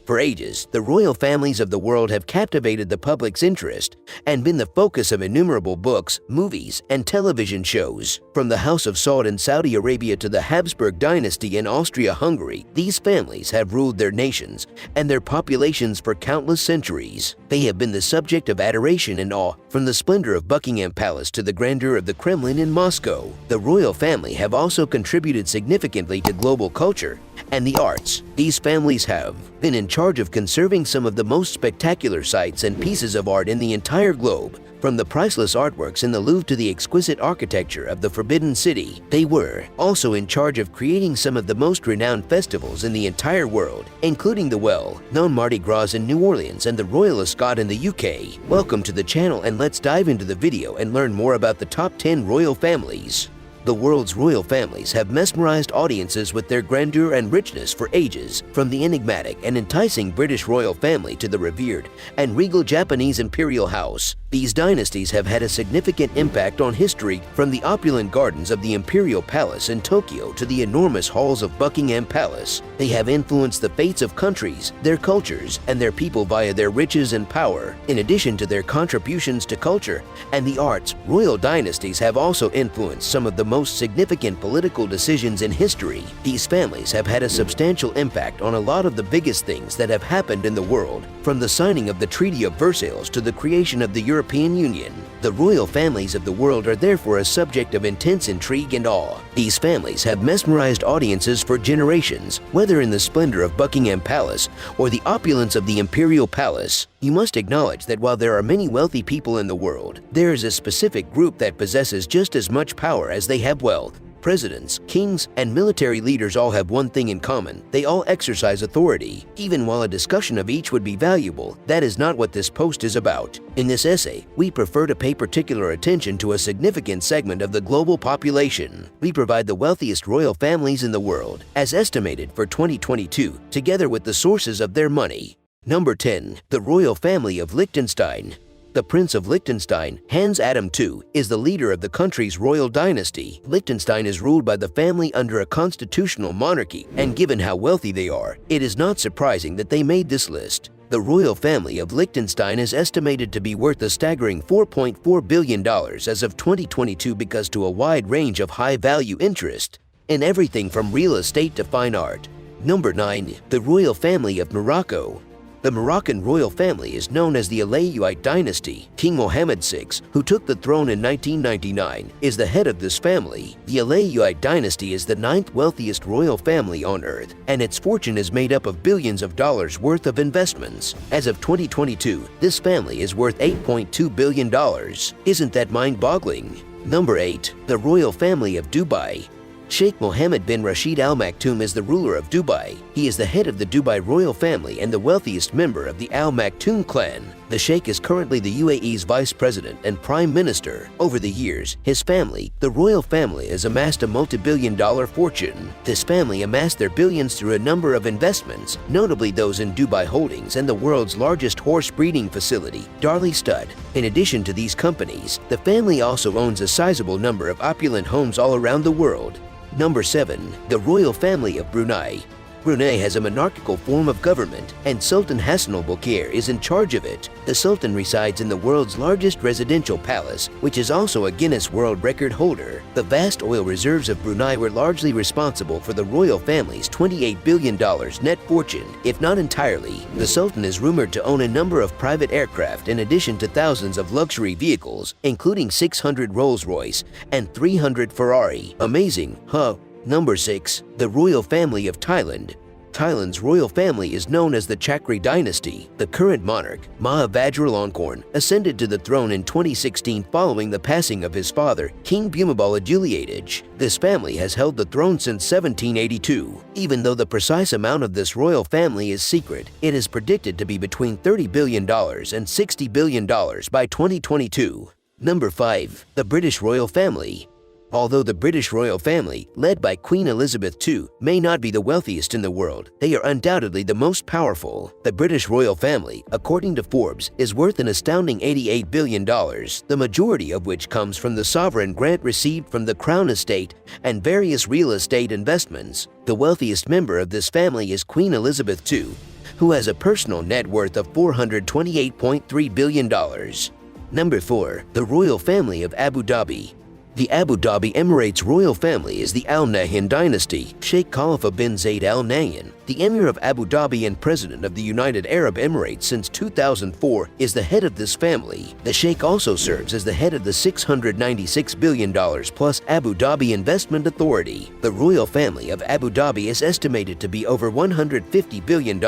For ages, the royal families of the world have captivated the public's interest and been the focus of innumerable books, movies, and television shows. From the House of Saud in Saudi Arabia to the Habsburg dynasty in Austria-Hungary, these families have ruled their nations and their populations for countless centuries. They have been the subject of adoration and awe, from the splendor of Buckingham Palace to the grandeur of the Kremlin in Moscow. The royal family have also contributed significantly to global culture and the arts. These families have been in charge of conserving some of the most spectacular sites and pieces of art in the entire globe. From the priceless artworks in the Louvre to the exquisite architecture of the Forbidden City, they were also in charge of creating some of the most renowned festivals in the entire world, including the well-known Mardi Gras in New Orleans and the Royal Ascot in the UK. Welcome to the channel, and let's dive into the video and learn more about the top 10 royal families. The world's royal families have mesmerized audiences with their grandeur and richness for ages, from the enigmatic and enticing British royal family to the revered and regal Japanese imperial house. These dynasties have had a significant impact on history, from the opulent gardens of the Imperial Palace in Tokyo to the enormous halls of Buckingham Palace. They have influenced the fates of countries, their cultures, and their people via their riches and power. In addition to their contributions to culture and the arts, royal dynasties have also influenced some of the most significant political decisions in history. These families have had a substantial impact on a lot of the biggest things that have happened in the world, from the signing of the Treaty of Versailles to the creation of the European Union. The royal families of the world are therefore a subject of intense intrigue and awe. These families have mesmerized audiences for generations, whether in the splendor of Buckingham Palace or the opulence of the Imperial Palace. You must acknowledge that while there are many wealthy people in the world, there is a specific group that possesses just as much power as they have wealth. Presidents, kings, and military leaders all have one thing in common: they all exercise authority. Even while a discussion of each would be valuable, that is not what this post is about. In this essay, we prefer to pay particular attention to a significant segment of the global population. We provide the wealthiest royal families in the world, as estimated for 2022, together with the sources of their money. Number 10. The royal family of Liechtenstein. The Prince of Liechtenstein, Hans Adam II, is the leader of the country's royal dynasty. Liechtenstein is ruled by the family under a constitutional monarchy, and given how wealthy they are, it is not surprising that they made this list. The royal family of Liechtenstein is estimated to be worth a staggering $4.4 billion as of 2022 because to a wide range of high-value interest in everything from real estate to fine art. Number 9. The royal family of Morocco. The Moroccan royal family is known as the Umayyad dynasty. King Mohammed VI, who took the throne in 1999, is the head of this family. The Umayyad dynasty is the 9th wealthiest royal family on earth, and its fortune is made up of billions of dollars worth of investments. As of 2022, this family is worth $8.2 billion. Isn't that mind-boggling? Number 8. The royal family of Dubai. Sheikh Mohammed bin Rashid Al Maktoum is the ruler of Dubai. He is the head of the Dubai royal family and the wealthiest member of the Al Maktoum clan. The Sheikh is currently the UAE's vice president and prime minister. Over the years, his family, the royal family, has amassed a multi-billion-dollar fortune. This family amassed their billions through a number of investments, notably those in Dubai Holdings and the world's largest horse breeding facility, Darley Stud. In addition to these companies, the family also owns a sizable number of opulent homes all around the world. Number 7. The royal family of Brunei. Brunei has a monarchical form of government, and Sultan Hassan al-Bolkiah is in charge of it. The Sultan resides in the world's largest residential palace, which is also a Guinness World Record holder. The vast oil reserves of Brunei were largely responsible for the royal family's $28 billion net fortune, if not entirely. The Sultan is rumored to own a number of private aircraft in addition to thousands of luxury vehicles, including 600 Rolls-Royce and 300 Ferrari. Amazing, huh? Number 6. The royal family of Thailand. Thailand's royal family is known as the Chakri dynasty. The current monarch, Maha Vajiralongkorn, ascended to the throne in 2016 following the passing of his father, King Bhumibol Adulyadej. This family has held the throne since 1782. Even though the precise amount of this royal family is secret, it is predicted to be between $30 billion and $60 billion by 2022. Number 5. The British royal family. Although the British royal family, led by Queen Elizabeth II, may not be the wealthiest in the world, they are undoubtedly the most powerful. The British royal family, according to Forbes, is worth an astounding $88 billion, the majority of which comes from the sovereign grant received from the Crown Estate and various real estate investments. The wealthiest member of this family is Queen Elizabeth II, who has a personal net worth of $428.3 billion. Number 4. The Royal Family of Abu Dhabi. The Abu Dhabi Emirates royal family is the Al Nahyan dynasty. Sheikh Khalifa bin Zayed Al Nahyan, the Emir of Abu Dhabi and President of the United Arab Emirates since 2004, is the head of this family. The Sheikh also serves as the head of the $696 billion plus Abu Dhabi Investment Authority. The royal family of Abu Dhabi is estimated to be over $150 billion,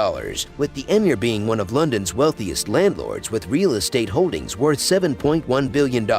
with the Emir being one of London's wealthiest landlords with real estate holdings worth $7.1 billion.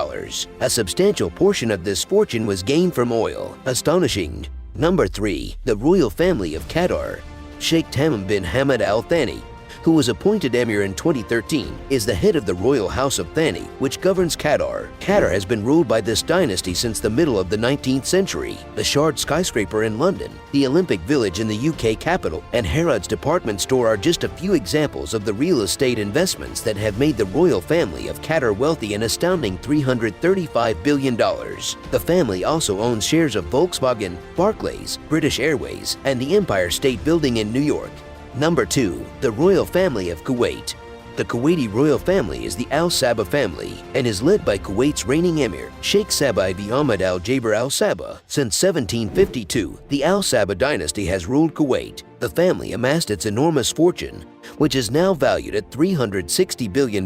A substantial portion of this fortune was gained from oil. Astonishing. Number 3. The Royal Family of Qatar. Sheikh Tamim bin Hamad Al Thani, who was appointed Emir in 2013, is the head of the Royal House of Thani, which governs Qatar. Qatar has been ruled by this dynasty since the middle of the 19th century. The Shard skyscraper in London, the Olympic Village in the UK capital, and Harrods department store are just a few examples of the real estate investments that have made the royal family of Qatar wealthy an astounding $335 billion. The family also owns shares of Volkswagen, Barclays, British Airways, and the Empire State Building in New York. Number 2. The Royal Family of Kuwait. The Kuwaiti royal family is the Al Sabah family and is led by Kuwait's reigning emir, Sheikh Sabah bin Ahmed Al Jaber Al Sabah. Since 1752, the Al Sabah dynasty has ruled Kuwait. The family amassed its enormous fortune, which is now valued at $360 billion,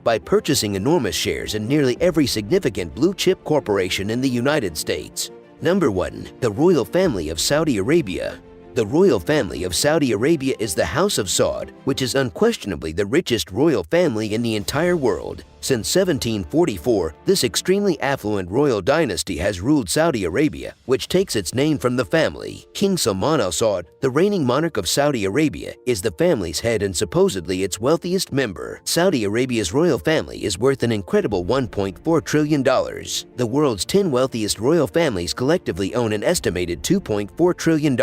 by purchasing enormous shares in nearly every significant blue-chip corporation in the United States. Number 1. The Royal Family of Saudi Arabia. The royal family of Saudi Arabia is the House of Saud, which is unquestionably the richest royal family in the entire world. Since 1744, this extremely affluent royal dynasty has ruled Saudi Arabia, which takes its name from the family. King Salman Al Saud, the reigning monarch of Saudi Arabia, is the family's head and supposedly its wealthiest member. Saudi Arabia's royal family is worth an incredible $1.4 trillion. The world's 10 wealthiest royal families collectively own an estimated $2.4 trillion.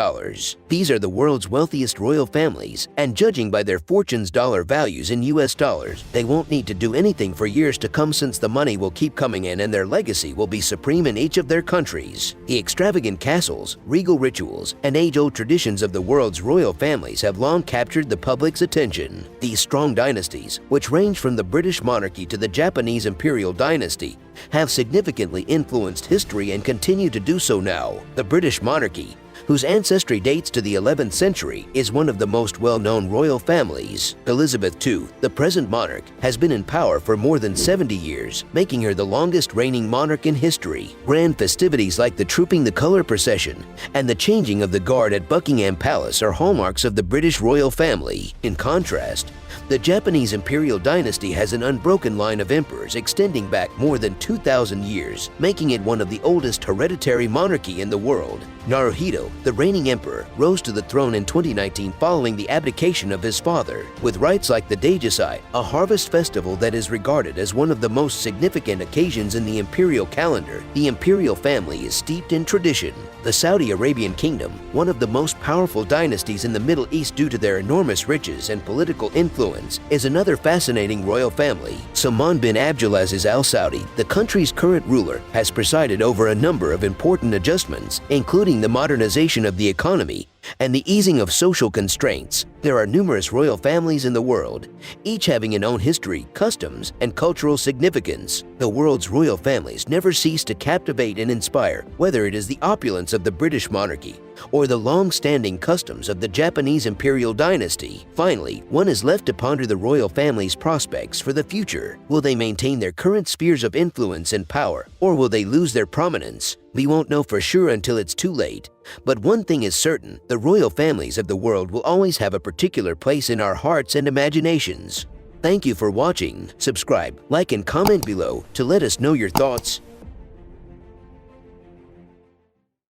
These are the world's wealthiest royal families, and judging by their fortune's dollar values in US dollars, they won't need to do anything for years to come, since the money will keep coming in and their legacy will be supreme in each of their countries. The extravagant castles, regal rituals, and age-old traditions of the world's royal families have long captured the public's attention. These strong dynasties, which range from the British monarchy to the Japanese imperial dynasty, have significantly influenced history and continue to do so now. The British monarchy, whose ancestry dates to the 11th century, is one of the most well-known royal families. Elizabeth II, the present monarch, has been in power for more than 70 years, making her the longest reigning monarch in history. Grand festivities like the Trooping the Colour procession and the changing of the guard at Buckingham Palace are hallmarks of the British royal family. In contrast, the Japanese imperial dynasty has an unbroken line of emperors extending back more than 2,000 years, making it one of the oldest hereditary monarchy in the world. Naruhito, the reigning emperor, rose to the throne in 2019 following the abdication of his father. With rites like the Daijusai, a harvest festival that is regarded as one of the most significant occasions in the imperial calendar, the imperial family is steeped in tradition. The Saudi Arabian kingdom, one of the most powerful dynasties in the Middle East due to their enormous riches and political influence, is another fascinating royal family. Salman bin Abdulaziz Al Saudi, the country's current ruler, has presided over a number of important adjustments, including the modernization of the economy and the easing of social constraints. There are numerous royal families in the world, each having an own history, customs, and cultural significance. The world's royal families never cease to captivate and inspire, whether it is the opulence of the British monarchy or the long-standing customs of the Japanese imperial dynasty. Finally, one is left to ponder the royal family's prospects for the future. Will they maintain their current spheres of influence and power, or will they lose their prominence? We won't know for sure until it's too late. But one thing is certain, the royal families of the world will always have a particular place in our hearts and imaginations. Thank you for watching. Subscribe, like, and comment below to let us know your thoughts.